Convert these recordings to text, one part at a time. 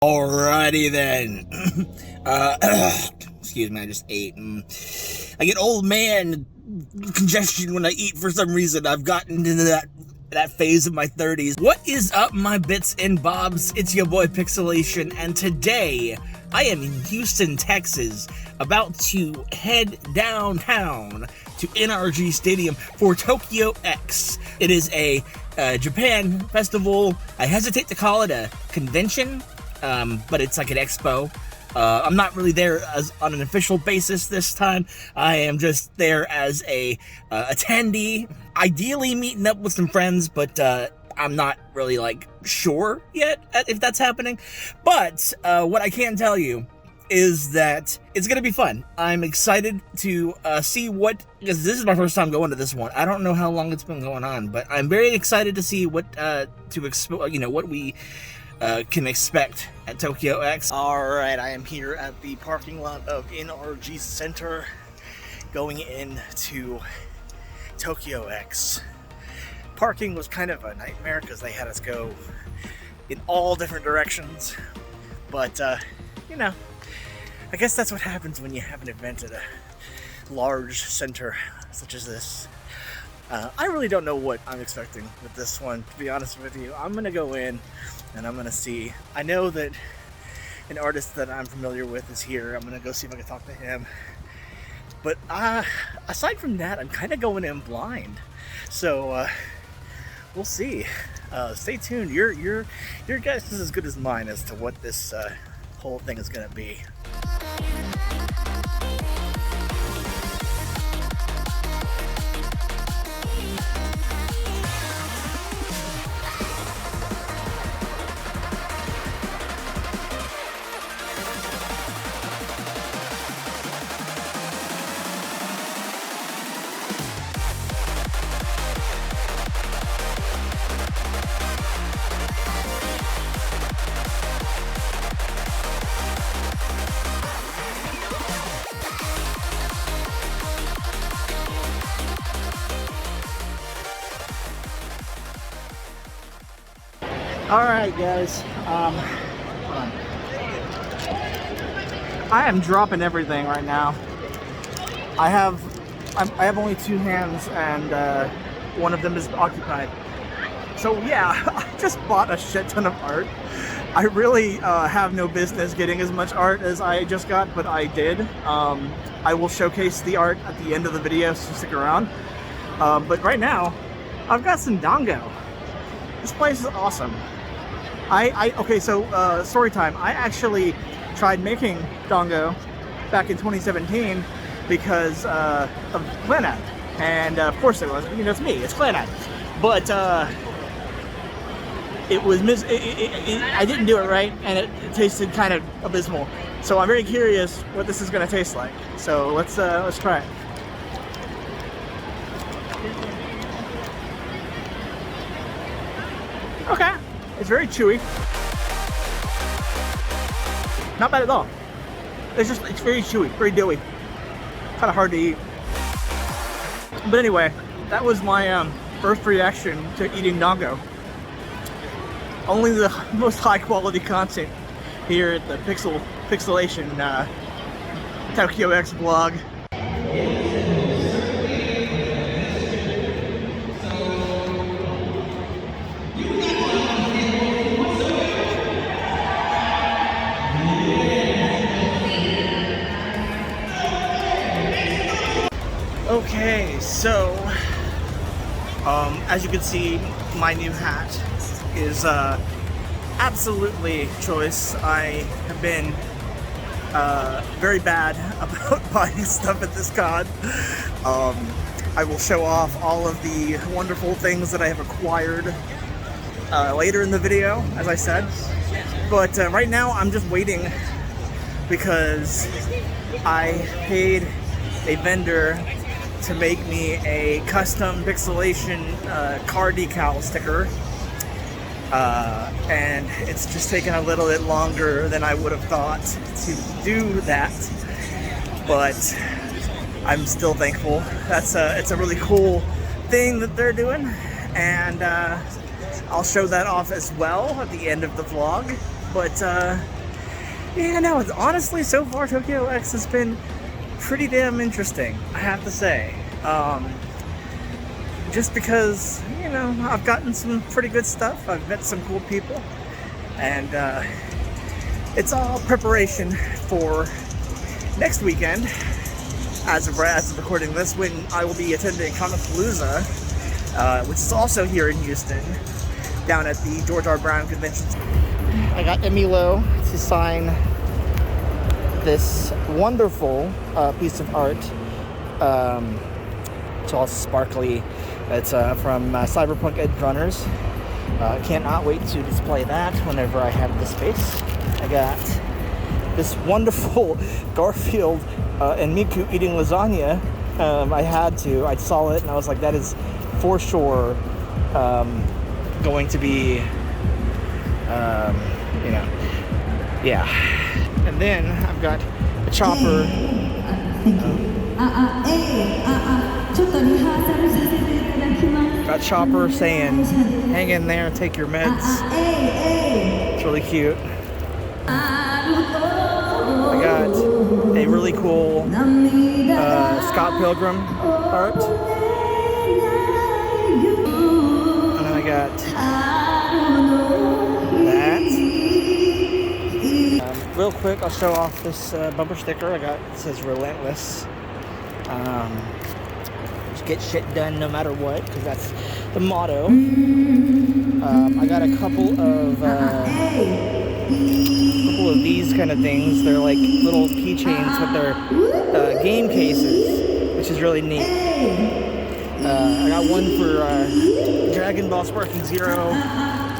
Alrighty then. Excuse me, I just ate. I get old man congestion when I eat for some reason. I've gotten into that phase of my 30s. What is up, my bits and bobs? It's your boy Pixelation, and today I am in Houston, Texas, about to head downtown to NRG Stadium for TokyoX. It is a Japan festival. I hesitate to call it a convention, but it's like an expo. I'm not really there as on an official basis this time. I am just there as a attendee, ideally meeting up with some friends, but I'm not really like sure yet if that's happening. But what I can tell you is that it's gonna be fun. I'm excited to see because this is my first time going to this one. I don't know how long it's been going on, but I'm very excited to see what what we can expect at TokyoX. Alright, I am here at the parking lot of NRG Center going into TokyoX. Parking was kind of a nightmare because they had us go in all different directions, but I guess that's what happens when you have an event at a large center such as this. I really don't know what I'm expecting with this one, to be honest with you. I'm gonna go in and I'm gonna see. I know that an artist that I'm familiar with is here. I'm gonna go see if I can talk to him. But aside from that, I'm kind of going in blind. So we'll see. Stay tuned. Your guess is as good as mine as to what this whole thing is gonna be. Alright guys, I am dropping everything right now. I have only two hands and one of them is occupied. So yeah, I just bought a shit ton of art. I really have no business getting as much art as I just got, but I did. I will showcase the art at the end of the video, so stick around. But right now, I've got some dango. This place is awesome. Okay, so story time. I actually tried making dango back in 2017 because of Clanad, and of course it was. It's me. It's Clanad, but it was I didn't do it right, and it tasted kind of abysmal. So I'm very curious what this is going to taste like. So let's try it. Okay. It's very chewy. Not bad at all. It's very chewy, very doughy. Kind of hard to eat. But anyway, that was my first reaction to eating dango. Only the most high quality content here at the Pixelation TokyoX blog. Okay, so as you can see, my new hat is absolutely choice. I have been very bad about buying stuff at this con. I will show off all of the wonderful things that I have acquired later in the video, as I said. But right now I'm just waiting because I paid a vendor to make me a custom Pixelation car decal sticker, and it's just taken a little bit longer than I would have thought to do that, but I'm still thankful. It's a really cool thing that they're doing, and I'll show that off as well at the end of the vlog. But yeah, no, honestly, so far TokyoX has been pretty damn interesting, I have to say. Just because, you know, I've gotten some pretty good stuff, I've met some cool people, and it's all preparation for next weekend, as of recording this, when I will be attending Comicpalooza, which is also here in Houston, down at the George R. Brown Convention. I got lmao to sign this wonderful piece of art. It's all sparkly. It's from Cyberpunk Edge Runners. Cannot wait to display that whenever I have the space. I got this wonderful Garfield and Miku eating lasagna. I saw it and I was like, that is for sure going to be, you know, yeah. And then I've got a chopper. Got Chopper saying, hang in there, take your meds. It's really cute. I got a really cool Scott Pilgrim art. And then I got that. Real quick, I'll show off this bumper sticker I got. It says Relentless. Just get shit done no matter what, because that's the motto. I got a couple of these kind of things. They're like little keychains, but they're game cases, which is really neat. I got one for Dragon Ball Sparking Zero.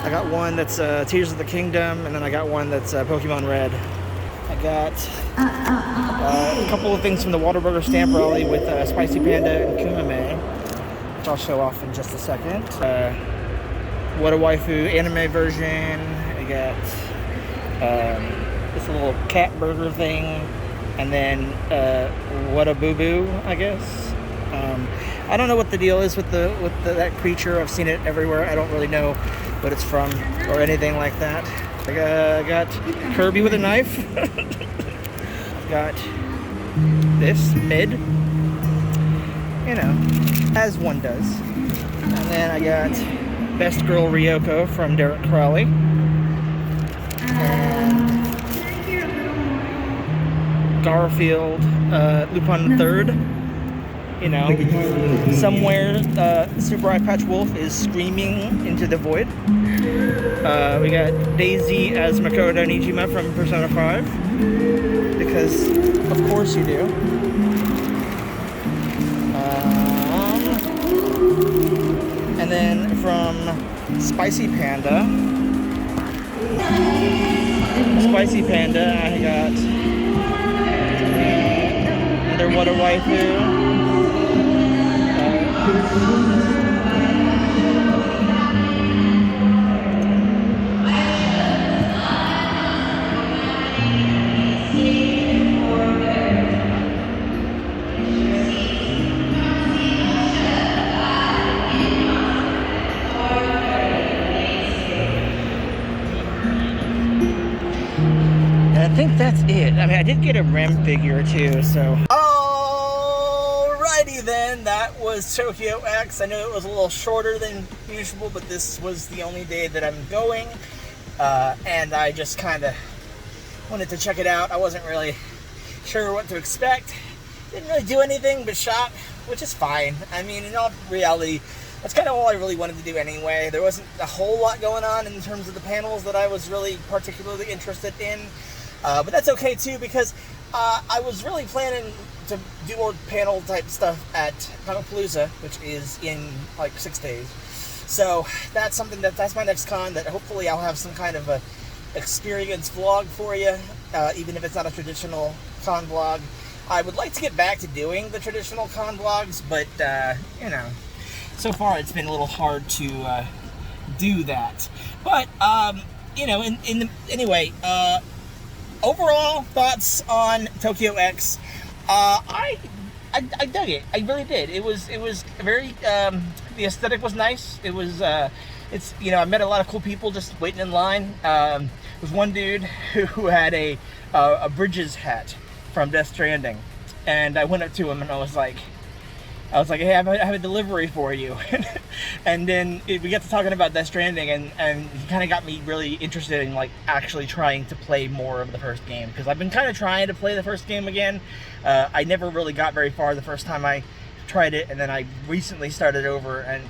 I got one that's Tears of the Kingdom, and then I got one that's Pokemon Red. I got a couple of things from the Whataburger Stamp Rally with Spicy Panda and Kumame, which I'll show off in just a second. What a Waifu anime version. I got this little cat burger thing, and then What a Boo Boo, I guess. I don't know what the deal is with that creature. I've seen it everywhere. I don't really know what it's from or anything like that. I got Kirby with a knife. I've got this mid, you know, as one does. And then I got Best Girl Ryoko from Derek Crowley. And Garfield, Lupin III. You know, somewhere Super Eye Patch Wolf is screaming into the void. We got Daisy as Makoto Nijima from Persona 5, because of course you do. And then from Spicy Panda, I got another What a Waifu. I think that's it. I mean, I did get a Rem figure too, so. Alrighty then, that was TokyoX. I know it was a little shorter than usual, but this was the only day that I'm going. And I just kind of wanted to check it out. I wasn't really sure what to expect. Didn't really do anything but shop, which is fine. I mean, in all reality, that's kind of all I really wanted to do anyway. There wasn't a whole lot going on in terms of the panels that I was really particularly interested in. But that's okay too, because I was really planning to do more panel type stuff at Comicpalooza, which is in like 6 days. So that's something that's my next con that hopefully I'll have some kind of a experience vlog for you, even if it's not a traditional con vlog. I would like to get back to doing the traditional con vlogs, but you know, so far it's been a little hard to do that. But you know, anyway. Overall thoughts on TokyoX. I dug it. I really did. It was very the aesthetic was nice. It was it's, you know, I met a lot of cool people just waiting in line. was one dude who had a Bridges hat from Death Stranding, and I went up to him and I was like, hey, I have a delivery for you. And then we got to talking about Death Stranding, and he kind of got me really interested in like actually trying to play more of the first game, because I've been kind of trying to play the first game again. I never really got very far the first time I tried it, and then I recently started over, and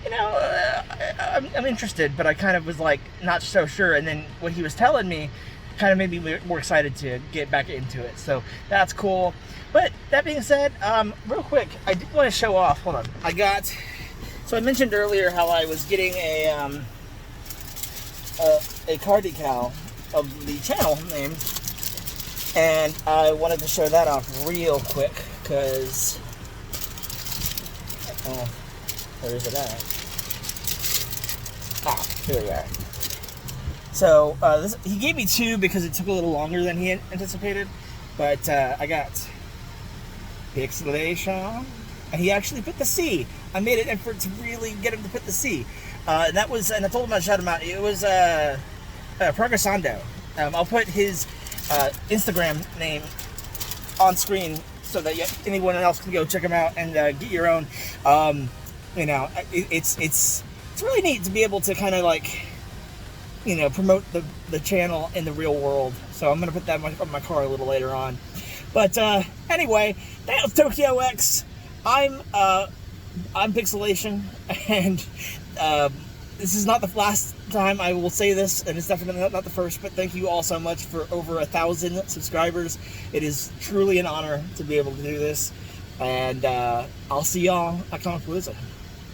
you know, I'm interested, but I kind of was like not so sure. And then what he was telling me kind of made me more excited to get back into it. So that's cool. But that being said, real quick, I did want to show off. Hold on. So I mentioned earlier how I was getting a car decal of the channel name, and I wanted to show that off real quick because, where is it at? Here we are. So he gave me 2 because it took a little longer than he anticipated, but I got Pixelation, and he actually put the C. I made an effort to really get him to put the C. That was, and I told him I'd shout him out. It was Progressando. I'll put his Instagram name on screen so that anyone else can go check him out and get your own. You know, it's really neat to be able to kind of like, you know, promote the channel in the real world. So I'm gonna put that on my car a little later on. But anyway, that was TokyoX. I'm Pixelation, and this is not the last time I will say this, and it's definitely not the first, but thank you all so much for over 1,000 subscribers. It is truly an honor to be able to do this, and I'll see y'all at Comic Palooza.